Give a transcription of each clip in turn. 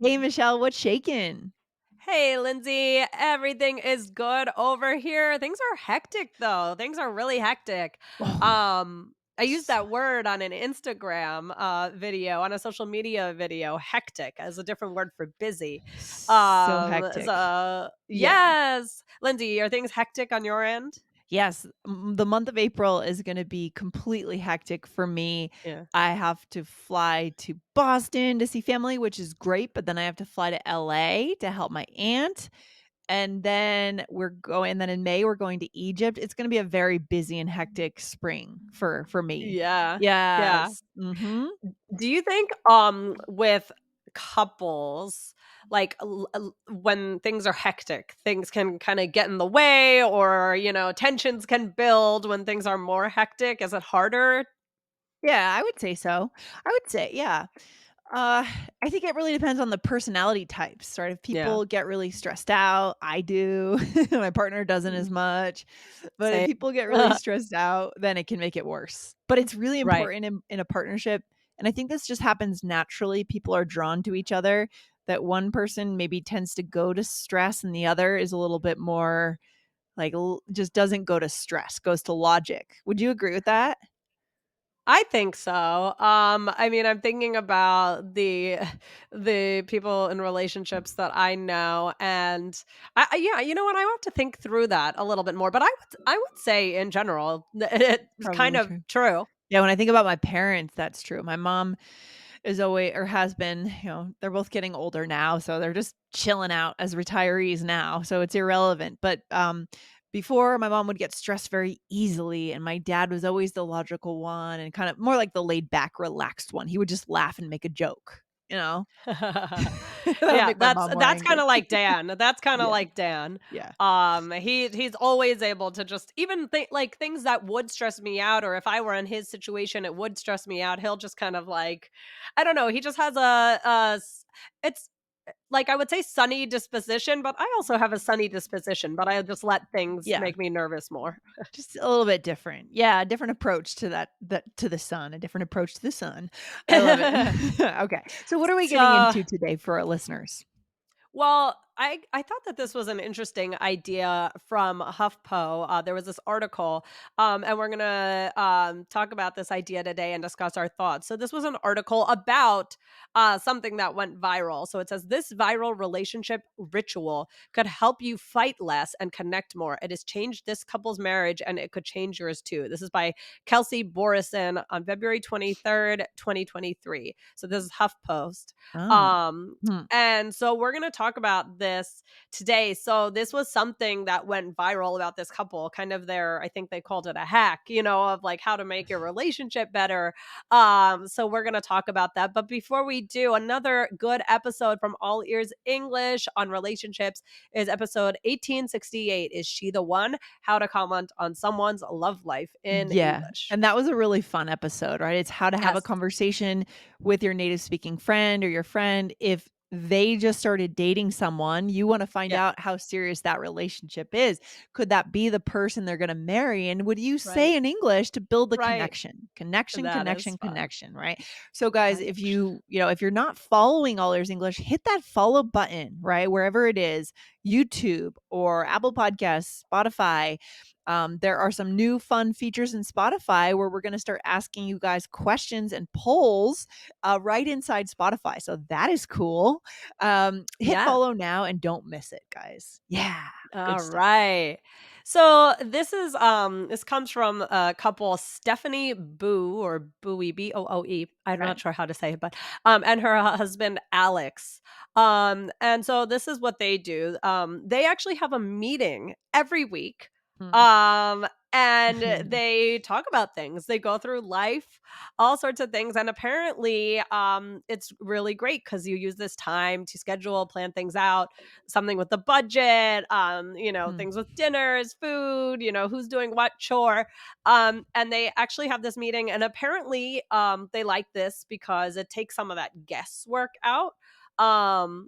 Hey, Michelle, what's shaking? Hey, Lindsay, everything is good over here. Things are hectic though. Things are really hectic. Oh, I used so, that word on an Instagram video, on a social media video, hectic as a different word for busy. so hectic. Yeah. Yes. Lindsay, are things hectic on your end? Yes, the month of April is gonna be completely hectic for me. Yeah. I have to fly to Boston to see family, which is great, but then I have to fly to LA to help my aunt, and then in May, we're going to Egypt. It's gonna be a very busy and hectic spring for me. Yeah. Yeah. Yes. Mhm. Do you think, with couples, like, when things are hectic, things can kinda get in the way or, tensions can build when things are more hectic? Is it harder? Yeah, I would say so. I would say, yeah. Uh, I think it really depends on the personality types, right? If Yeah. people get really stressed out, I do. My partner doesn't as Mm, much. But if same. people get really stressed out, then it can make it worse. But it's really Right. important in a partnership. And I think this just happens naturally. People are drawn to each other, that one person maybe tends to go to stress and the other is a little bit more like just doesn't go to stress, goes to logic. Would you agree with that? I think so. I mean, I'm thinking about the people in relationships that I know, and yeah, you know what? I want to think through that a little bit more. But I would say in general, it's kind Probably of true. true. Yeah, when I think about my parents, that's true. My mom is always or has been, they're both getting older now, so they're just chilling out as retirees now, so it's irrelevant. But before my mom would get stressed very easily and my dad was always the logical one and kind of more like the laid back, relaxed one. He would just laugh and make a joke, you know? That would Yeah, make my that's mom more that's angry. kinda like Dan. That's kinda Yeah, like Dan. yeah. He's always able to just even like things that would stress me out, or if I were in his situation, it would stress me out. He'll just kind of like, I don't know. He just has it's like I would say sunny disposition, but I also have a sunny disposition. But I just let things Yeah, make me nervous more. just a little bit different. Yeah, a different approach to that to the sun, a different approach to the sun. I love it. Okay. So what are we getting So into today for our listeners? Well, I thought that this was an interesting idea from HuffPo. There was this article, and we're gonna talk about this idea today and discuss our thoughts. So this was an article about something that went viral. So it says this viral relationship ritual could help you fight less and connect more. It has changed this couple's marriage, and it could change yours too. This is by Kelsey Borison on February 23rd, 2023. So this is HuffPost. Oh. Um, Hmm. and so we're going to talk about this today. So this was something that went viral about this couple, kind of I think they called it a hack, of like how to make your relationship better. So we're going to talk about that. But before we do, another good episode from All Ears English on relationships is episode 1868. Is she the one? How to comment on someone's love life in Yeah, English. and that was a really fun episode, right? It's how to have a Yes. conversation with your native speaking friend or your friend if they just started dating someone, you wanna find Yeah. out how serious that relationship is. Could that be the person they're gonna marry? And would you Right. say in English to build the Right. connection? Connection, That is connection, fun. connection, right? So, guys, if Connection. if you're not following All Ears English, hit that follow button, right? Wherever it is, YouTube or Apple Podcasts, Spotify. There are some new fun features in Spotify where we're going to start asking you guys questions and polls right inside Spotify. So that is cool. Hit Yeah. follow now and don't miss it, guys. Yeah, good All stuff. right. So this comes from a couple, Stephanie Boo, or Booey, Booe. I'm Right. not sure how to say it, but and her husband Alex. And so this is what they do. They actually have a meeting every week. Hmm. Um and they talk about things. They go through life, all sorts of things. And apparently it's really great because you use this time to schedule, plan things out, something with the budget, Hmm. things with dinners, food, who's doing what chore. And they actually have this meeting, and apparently, they like this because it takes some of that guesswork out. Um,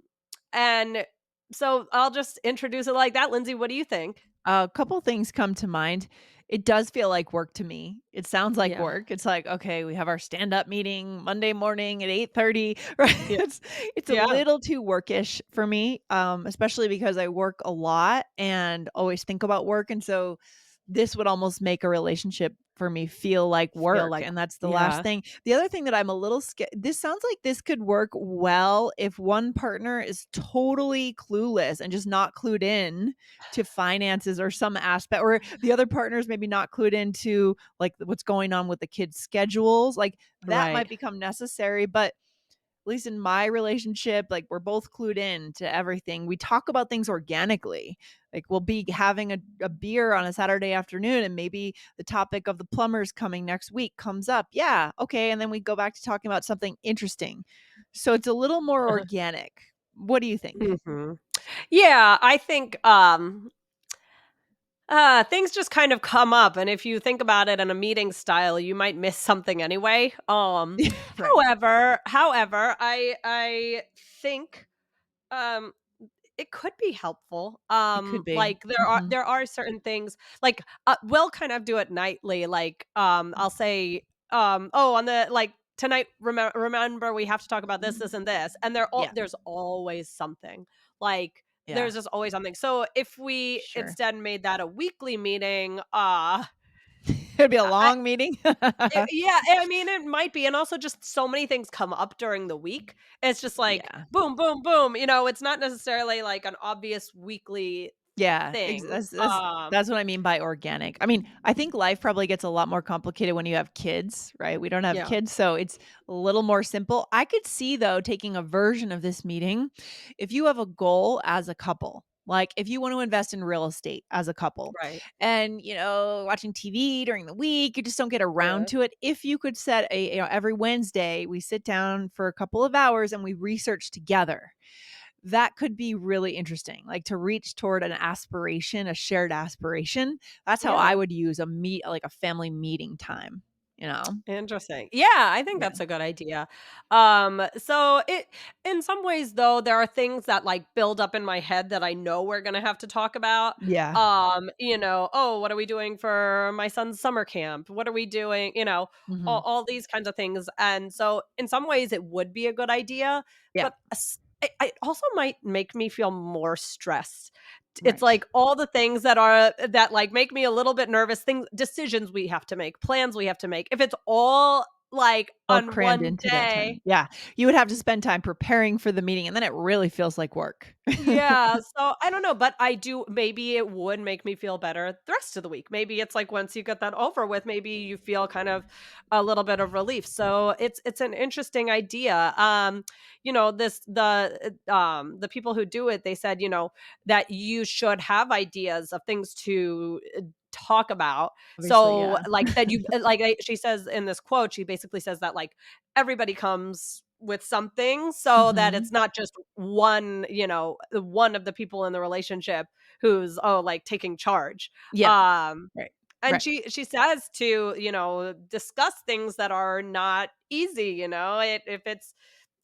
and so I'll just introduce it like that. Lindsay, what do you think? A couple things come to mind. It does feel like work to me. It sounds like Yeah. work. It's like, okay, we have our stand-up meeting Monday morning at 8:30, right? Yeah. It's a Yeah. little too workish for me, especially because I work a lot and always think about work, and so this would almost make a relationship for me feel like Feel work, like and that's the last yeah. thing. The other thing that I'm a little sca this sounds like this could work well if one partner is totally clueless and just not clued in to finances or some aspect, or the other partner is maybe not clued into, like, what's going on with the kids' schedules, like, that Right. might become necessary, but at least in my relationship, like, we're both clued in to everything. We talk about things organically. Like, we'll be having a beer on a Saturday afternoon, and maybe the topic of the plumbers coming next week comes up. Yeah, okay, and then we go back to talking about something interesting. So it's a little more organic. What do you think? Mhm. Yeah, I think, things just kind of come up, and if you think about it in a meeting style, you might miss something anyway. Right. However, I think, um, it could be helpful. It could be. Like Mhm. there are certain things like we'll kind of do it nightly. Like I'll say, oh, on the like tonight. Remember, we have to talk about this, this, and this, and Yeah, there's always something. Like yeah, there's just always something. So if we sure. instead made that a weekly meeting, It'd be a I long meeting. yeah, I mean, it might be, and also just so many things come up during the week. It's just like Yeah. boom, boom, boom. It's not necessarily like an obvious weekly Yeah, ex thing. that's what I mean by organic. I mean, I think life probably gets a lot more complicated when you have kids, right? We don't have Yeah, kids, so it's a little more simple. I could see, though, taking a version of this meeting if you have a goal as a couple. Like, if you want to invest in real estate as a couple right. and, watching TV during the week, you just don't get around Yeah. to it. If you could set every Wednesday, we sit down for a couple of hours and we research together. That could be really interesting, like, to reach toward an aspiration, a shared aspiration. That's how I Yeah. would use like, a family meeting time, you know? Interesting. Yeah, I think Yeah. that's a good idea. So it in some ways though, there are things that like build up in my head that I know we're gonna have to talk about. Yeah. Oh, what are we doing for my son's summer camp? What are we doing? Mhm. All these kinds of things. And so in some ways it would be a good idea, Yeah. but it also might make me feel more stressed. It's Right. like all the things that like make me a little bit nervous, things decisions we have to make, plans we have to make. If it's all like All on crammed one into that day. time. Yeah. You would have to spend time preparing for the meeting, and then it really feels like work. Yeah, so I don't know, but I do maybe it would make me feel better the rest of the week. Maybe it's like once you get that over with, maybe you feel kind of a little bit of relief. So it's an interesting idea. The people who do it, they said, that you should have ideas of things to talk about. Obviously, So yeah. like that you she says in this quote, she basically says that like everybody comes with something so that it's Mhm. not just one of the people in the relationship who's, oh, like, taking charge. Yeah. Um, Right. and Right. she says to, discuss things that are not easy,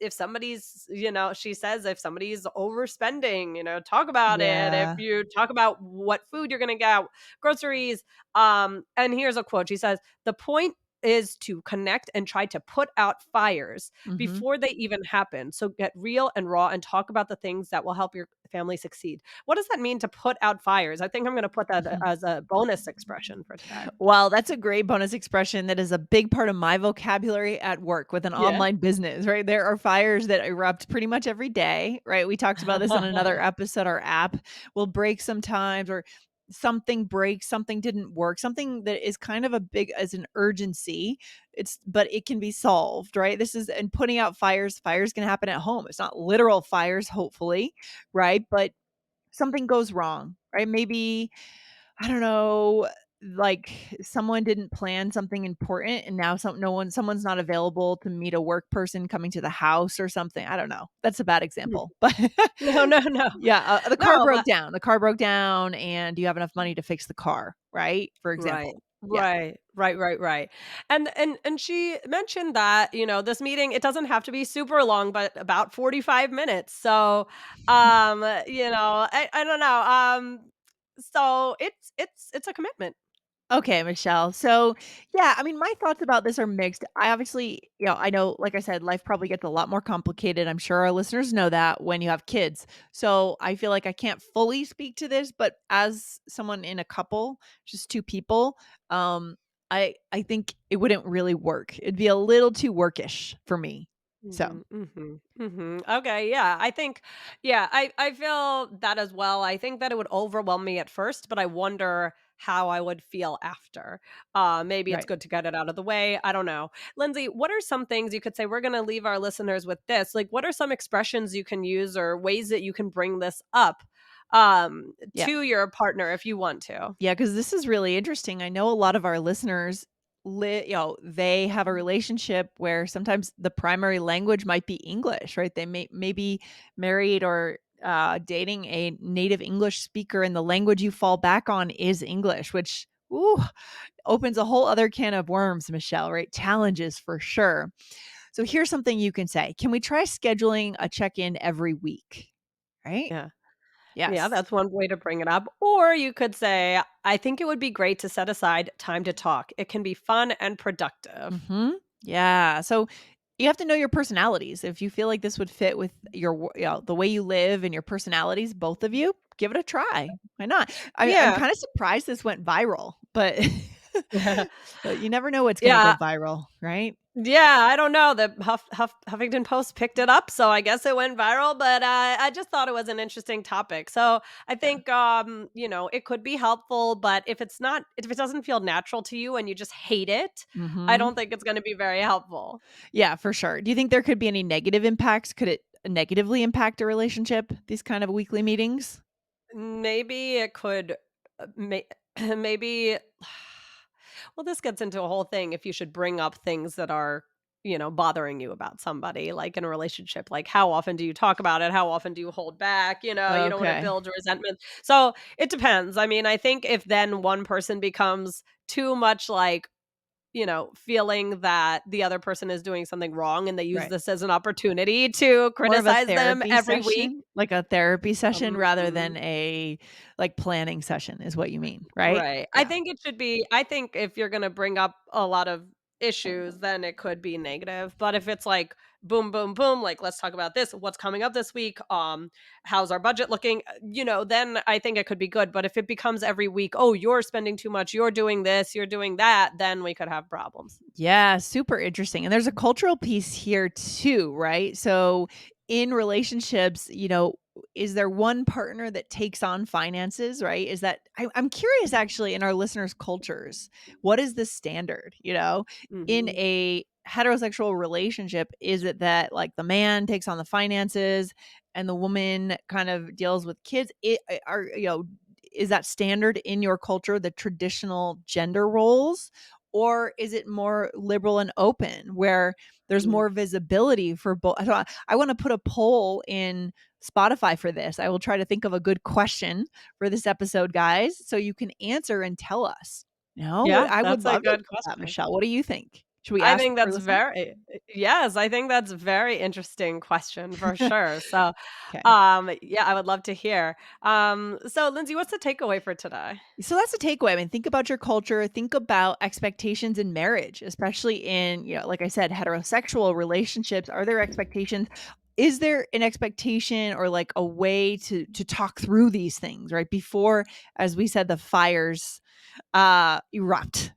if somebody's, she says if somebody's overspending, talk about it. If Yeah. you talk about what food you're gonna get, groceries. And here's a quote. She says, "The point is to connect and try to put out fires Mhm. before they even happen. So get real and raw and talk about the things that will help your family succeed." What does that mean to put out fires? I think I'm going to put that as a bonus expression for today. Well, that's a great bonus expression that is a big part of my vocabulary at work with an Yeah. online business, right? There are fires that erupt pretty much every day, right? We talked about this on another episode. Our app will break sometimes, or something breaks, something didn't work, something that is kind of a big as an urgency. But it can be solved, right? This is and putting out fires can happen at home. It's not literal fires, hopefully, right? But something goes wrong, right? Maybe I don't know, like, someone didn't plan something important and now someone's not available to meet a work person coming to the house or something. I don't know. That's a bad Hmm. example, but No, no, no. yeah, the car No, broke but down. The car broke down, and do you have enough money to fix the car, right? For right. example. Yeah. Right. Right, right, right. And she mentioned that, this meeting, it doesn't have to be super long, but about 45 minutes. So, I don't know. So it's a commitment. Okay, Michelle. So, yeah, I mean, my thoughts about this are mixed. I obviously, I know, like I said, life probably gets a lot more complicated. I'm sure our listeners know that when you have kids. So, I feel like I can't fully speak to this, but as someone in a couple, just two people, um, I think it wouldn't really work. It'd be a little too workish for me. So, Mhm, mhm, mhm. Okay, yeah, I think yeah, I feel that as well. I think that it would overwhelm me at first, but I wonder how I would feel after. Maybe it's right. good to get it out of the way. I don't know. Lindsay, what are some things you could say we're going to leave our listeners with this? Like what are some expressions you can use or ways that you can bring this up Yeah. to your partner if you want to? Yeah, because this is really interesting. I know a lot of our listeners, they have a relationship where sometimes the primary language might be English, right? They may be married or dating a native English speaker, and the language you fall back on is English, which ooh, opens a whole other can of worms, Michelle. Right? Challenges for sure. So here's something you can say: Can we try scheduling a check in every week? Right? Yeah. Yeah, Yes. that's one way to bring it up. Or you could say, I think it would be great to set aside time to talk. It can be fun and productive. Mhm. Yeah. So you have to know your personalities. If you feel like this would fit with the way you live and your personalities, both of you, give it a try. Why not? I'm Yeah. kind of surprised this went viral, but but you never know what's going to go Yeah. viral, right? Yeah, I don't know. The Huffington Post picked it up, so I guess it went viral. But I just thought it was an interesting topic. So I Yeah. think, it could be helpful. But if it doesn't feel natural to you and you just hate it, I Mhm. don't think it's going to be very helpful. Yeah, for sure. Do you think there could be any negative impacts? Could it negatively impact a relationship? These kind of weekly meetings? Maybe it could, maybe well, this gets into a whole thing if you should bring up things that are, bothering you about somebody, like in a relationship. Like, how often do you talk about it? How often do you hold back? You don't wanna Okay. build resentment. So, it depends. I mean, I think if then one person becomes too much like, feeling that the other person is doing something wrong and they use Right. this as an opportunity to More of a criticize them therapy every week. session? Like a therapy session rather Um than a, like, planning session is what you mean, right? Right. Yeah. I think if you're gonna bring up a lot of issues, then it could be negative. But if it's like boom, boom, boom, like let's talk about this, what's coming up this week, how's our budget looking? Then I think it could be good. But if it becomes every week, oh, you're spending too much, you're doing this, you're doing that, then we could have problems. Yeah, super interesting. And there's a cultural piece here too, right? So in relationships, is there one partner that takes on finances, right? I'm curious actually in our listeners' cultures, what is the standard, in Mhm. a heterosexual relationship? Is it that like the man takes on the finances and the woman kind of deals with kids? Is that standard in your culture, the traditional gender roles? Or is it more liberal and open where there's Mm. more visibility for both? I want to put a poll in Spotify for this. I will try to think of a good question for this episode, guys, so you can answer and tell us. Yeah, I would that's a love to good hear that, question. Michelle. What do you think? Should we I ask think our that's listeners? very yes, I think that's very interesting question for sure. So, Okay. yeah, I would love to hear. So Lindsay, what's the takeaway for today? So that's the takeaway. I mean, think about your culture, think about expectations in marriage, especially in, like I said, heterosexual relationships. Are there expectations? Is there an expectation or like a way to talk through these things, right? Before, as we said, the fires erupt.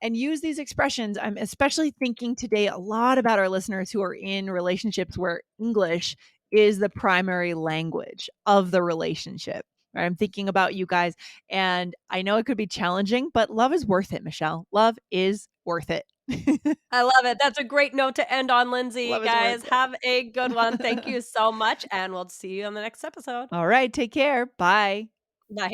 And use these expressions. I'm especially thinking today a lot about our listeners who are in relationships where English is the primary language of the relationship. Right? I'm thinking about you guys, and I know it could be challenging, but love is worth it, Michelle. Love is worth it. I love it. That's a great note to end on, Lindsay. Love is worth Guys, have a good one. Thank it. you so much, and we'll see you on the next episode. All right, take care. Bye. Bye.